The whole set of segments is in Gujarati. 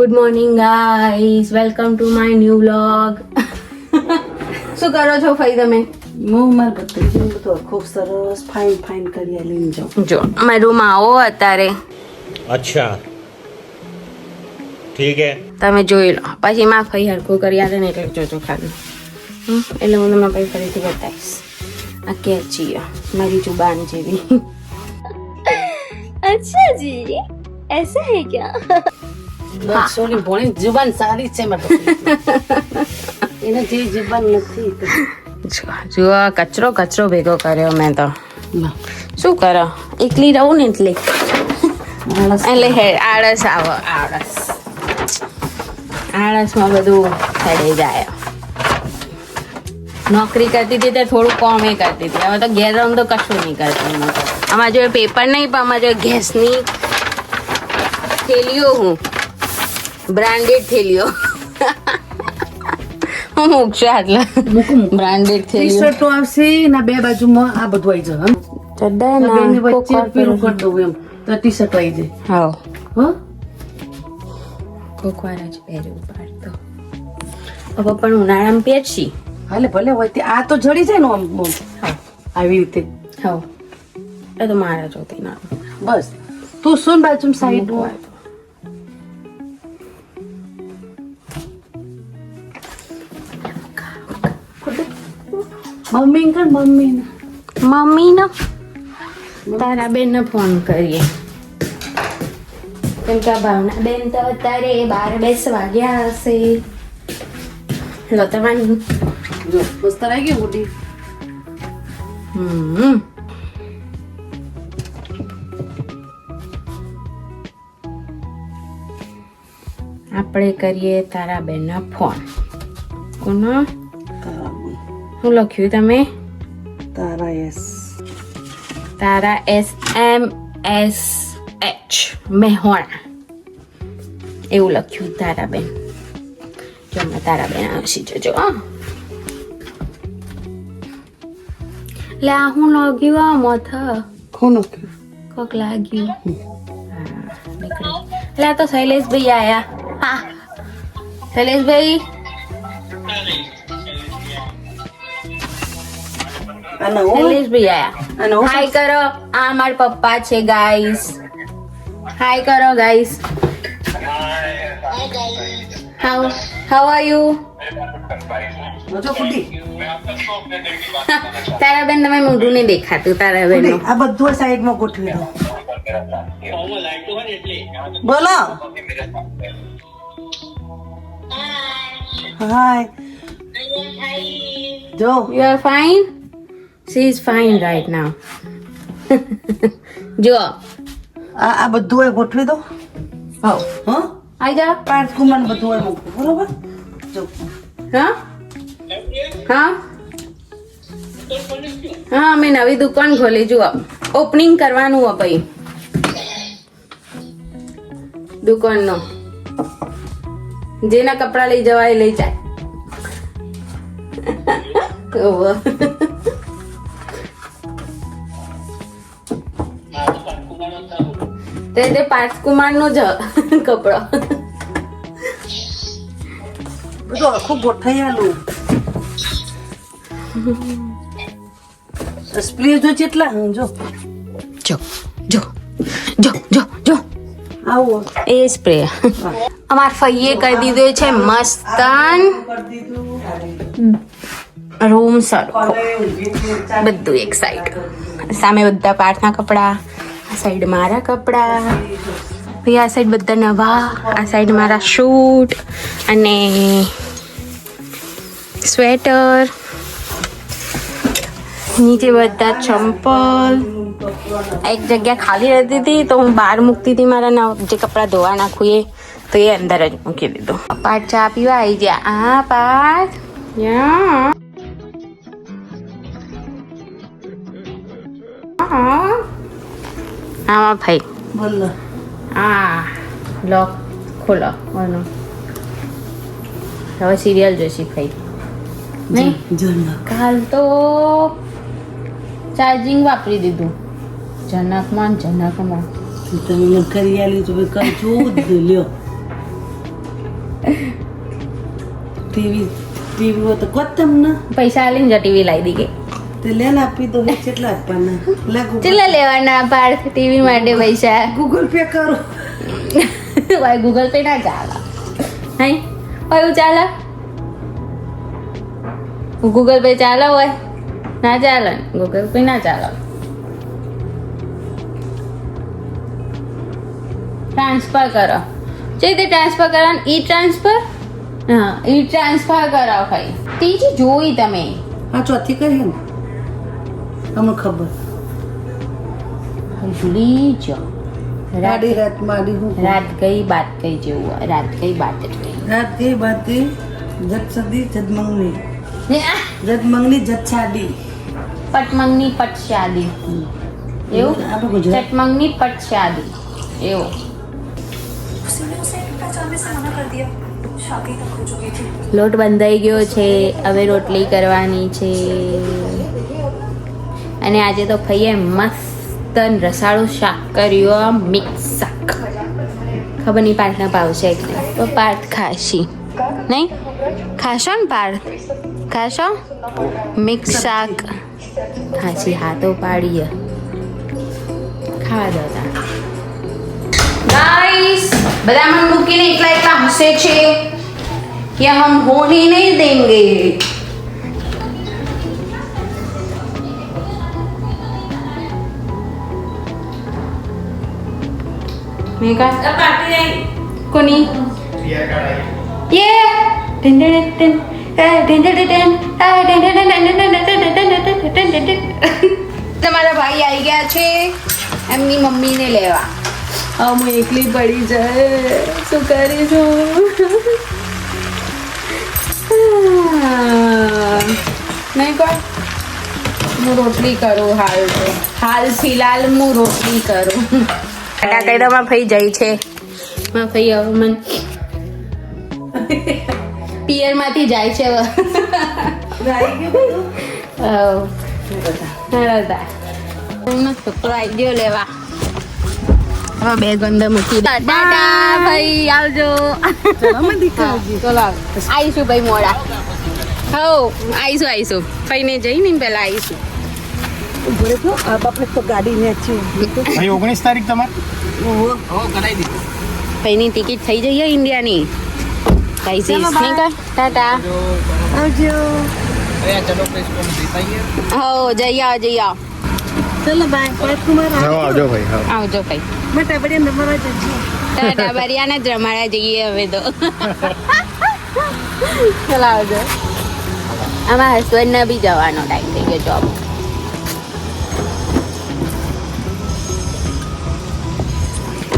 Good morning guys, welcome to my new vlog. શું કરો છો ભાઈ તમે? હું મારા ભત્રીજીને બધું ખૂબ સરસ ફાઇન કરી લઈને જાઉં. જો અમારા રૂમમાં આવો અત્યારે. अच्छा ठीक है. તમે જોઈ લો, પછી માં ભાઈ હરખું કરી આલે ને એટલે જોજો ખાલી. એટલે હું તમને પછી ફરીથી બતાવીશ. આ કેચી મારી જુબાન જેવી. अच्छा जी, ऐसा है क्या? બસ સોની ભોળી જુબાન સારી છે મારી ભત્રીજી. એને જે જુબાન નથી જો કચરો ભેગો કર્યો મેં તો. ના શું કરો? એકલી રહું ને એટલે માણસ આળસ આવો. આળસમાં બધું થઈ જાય. નોકરી કરતી હતી તે થોડું કોમ એ કરતી હતી. હવે તો ઘેર રહું તો કશું નહીં કરતી. આમાં જો પેપર નહીં, પણ આમાં જો ગેસની થેલીઓ, હું બ્રાન્ડેડ થેલીઓ હું મૂકશે આટલા બ્રાન્ડેડ થેલીઓ. ટી-શર્ટો આવશે ના બે બાજુમાં આ બધું આવી જાય. ચડ્ડા બેની ના વચ્ચે પેલું કરી દઉં એમ તો ટી-શર્ટ આવી જાય. હા, હો કોક વાર જ પહેર્યું પાડતો. હવે પણ ઉનાળામાં પહેરશી. હાલે ભલે હોય તે આ તો જડી જાય ને આમ આવી રીતે. હા, એ તો મારા જોતી ના. બસ તું સુન બાજુ સાઈડમાં. મમ્મીનો તારા બેન ને ફોન કરીએ. કેમ કે ભાવના બેન તો અત્યારે 12 વાગ્યા હશે. લો તમારી જો મસ્ત આવી ગઈ મોટી. આપણે કરીએ તારા બેન ના ફોન. કોનો? તારા શું લખ્યું તમે? તારા એસ તારા SMSH મેહોણા એવું લખ્યું. તારા બેન જો મેં તારા બેન આવશે જોજો. લે આ હું લાગ્યું આ મથ કોનો કે કોક લાગ્યું. લે આ તો શૈલેષભાઈ આયા. હા શૈલેષભાઈ આના હો શૈલેષભાઈ આયા. આના હો હાય કરો. આ મારા પપ્પા છે ગાઈસ. હાય કરો ગાઈસ. How are you? જો ફૂટી તારા બેન તમે મોઢું નહીં દેખાતું. તારા બેન આ બધું સાઈડમાં ગોઠવી દો. બોલો હાય જો you are fine. She is fine right now. જો આ બધું એ ગોઠવી દો. હાઉ હા આઈ જા. પાંચ કુમાર બધું એ મૂકવું બરોબર. જો હા હા હા, અમે નવી દુકાન ખોલી. જુઓ ઓપનિંગ કરવાનું હોય ભાઈ દુકાનનો. જેના કપડા લઈ જવાય લઈ જાય. તે પાર્થકુમાર નો જ કપડો. બધું આખું ગોઠવી આલું. સ્પ્રે જો કેટલા જો જો જો જો જો જો આવો એ સ્પ્રે અમાર ફઈએ કરી દીધો છે મસ્તન રૂમ સરખો. બધું એક સાઈડ. સામે બધા પાર્થના કપડા, આ સાઈડ મારા કપડા, પછી આ સાઈડ બધા નવા, આ સાઈડ મારા શૂટ અને સ્વેટર, નીચે બધા ચંપલ. એક જગ્યા ખાલી રહેતી હતી તો હું બહાર મૂકતી હતી મારા જે કપડાં ધોવા નાખું એ, તો એ અંદર જ મૂકી દીધું. પાઠ ચા પીવા આવી ગયા. આ પાઠ આમાં ભાઈ બોલો આ લોક ખોલો. હવે સિરિયલ જોશી ભાઈ. નહીં જનક કાલ તો ચાર્જિંગ વાપરી દીધું. જનકમાં તમે મને કરી આલી તો કરજો જ લ્યો. ટીવી હોય તો કોત તમને પૈસા આલીને જ ટીવી લાવી દી કે તે લેન આપી દો કેટલા આપવાના લાગુ કેટલા લેવાના પાર્થ ટીવી માટે પૈસા ગૂગલ પે કરો ભાઈ ગૂગલ પે ના ચાલે હે કયું ચાલે ગૂગલ પે ચાલે હોય ના ચાલે ગૂગલ પે ના ચાલે ટ્રાન્સફર કરો જે રીતે ટ્રાન્સફર કરો ઈ ટ્રાન્સફર હા ઈ ટ્રાન્સફર કરાવો ભાઈ ત્રીજી જોઈ તમે હા ચોથી કરી ને અમને ખબર ભૂલી જાઓ રાડી રાત માડી હું રાત ગઈ બાત ગઈ જેવું રાત ગઈ બાત જ ગઈ રાત ગઈ બાત ગઈ જત સદી જત મંગની જત મંગની જત છાડી પટમંગની પટ શાદી એવું આપણે ગુજરાત ચટમંગની પટ શાદી એવું લોટ બંધાઈ ગયો છે હવે રોટલી કરવાની છે અને આજે તો ભાઈએ મસ્ત રસાળું શાક કર્યું મિક્સ શાક ખબર નહીં પાર્થના ભાવશે એટલે તો પાર્થ ખાશી નહીં ખાશો ને પાર્થ ખાશો મિક્સ શાક ખાશી હા તો પાડીએ ખાવા દો गाइस બધા મન મૂકીને એકલા એકલા હસે છે કે હમ હોને નહીં દેંગે મેકા પાર્ટી નહીં કોની યે ટિન ટિન ટિન તમારા ભાઈ આવી ગયા છે એમની મમ્મીને લેવા હું એકલી પડી જાય શું કરીશું નહીં કોણ હું રોટલી કરું હાલ ફિલહાલ હું રોટલી કરું કાકા કહી દો માં ભાઈ જાય છે માં ભાઈ હવે મને પિયરમાંથી જાય છે હવે છોકરો આવી ગયો લેવા હવે બેગ અંદર મૂકી દે ટાટા ભાઈ આવજો ચલો આવીશું ભાઈ મોડા હો આવીશું ભાઈને જઈને પહેલા આવીશું બોલે તો આપણે તો ગાડી ને છે ભાઈ 19 તારીખ તમારે કરાવી દીધી ભાઈની ટિકિટ થઈ જઈએ ઇન્ડિયાની કઈ સીસ નહીં કર ટાટા આવજો ચલો પ્લેસ પર જઈએ હો જઈ આવો ચલો બાય પાર્થકુમાર આવજો ભાઈ હા આવજો ભાઈ મટા બડી નંબર જજો ટાટા બરિયાને જ રમાડા જઈએ હવે તો ચલો આવજો આમાં હસબન્ડને બી જવાનો ટાઈમ થઈ ગયો જોબ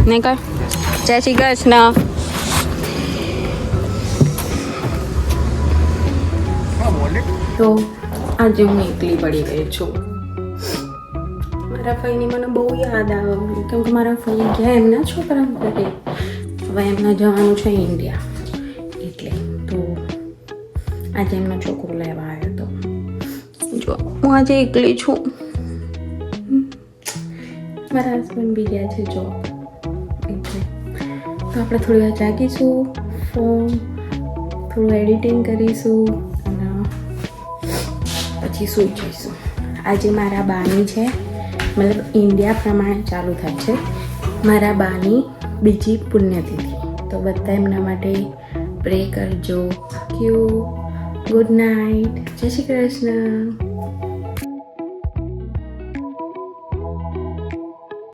નહીં કર જય શ્રી કૃષ્ણ તો આજે હું એકલી પડી ગઈ છું મારા ભાઈની મને બહુ યાદ આવે કેમ કે મારા ભાઈ ગયા એમના છોકરા ઘરે હવે એમને જવાનું છે ઇન્ડિયા એટલે તો આજે એમનો છોકરો લેવા આવ્યો હતો જો હું આજે એકલી છું મારા હસબન્ડ બી ગયા છે જોબ એટલે તો આપણે થોડી વાર જાગીશું ફોન થોડું એડિટિંગ કરીશું અને પછી સૂઈ જઈશું આજે મારા બાની છે મતલબ ઇન્ડિયા પ્રમાણે ચાલુ થાય છે મારા બાની બીજી પુણ્યતિથિ તો બધા એમના માટે પ્રે કરજો ક્યુ ગુડ નાઇટ જય શ્રી કૃષ્ણ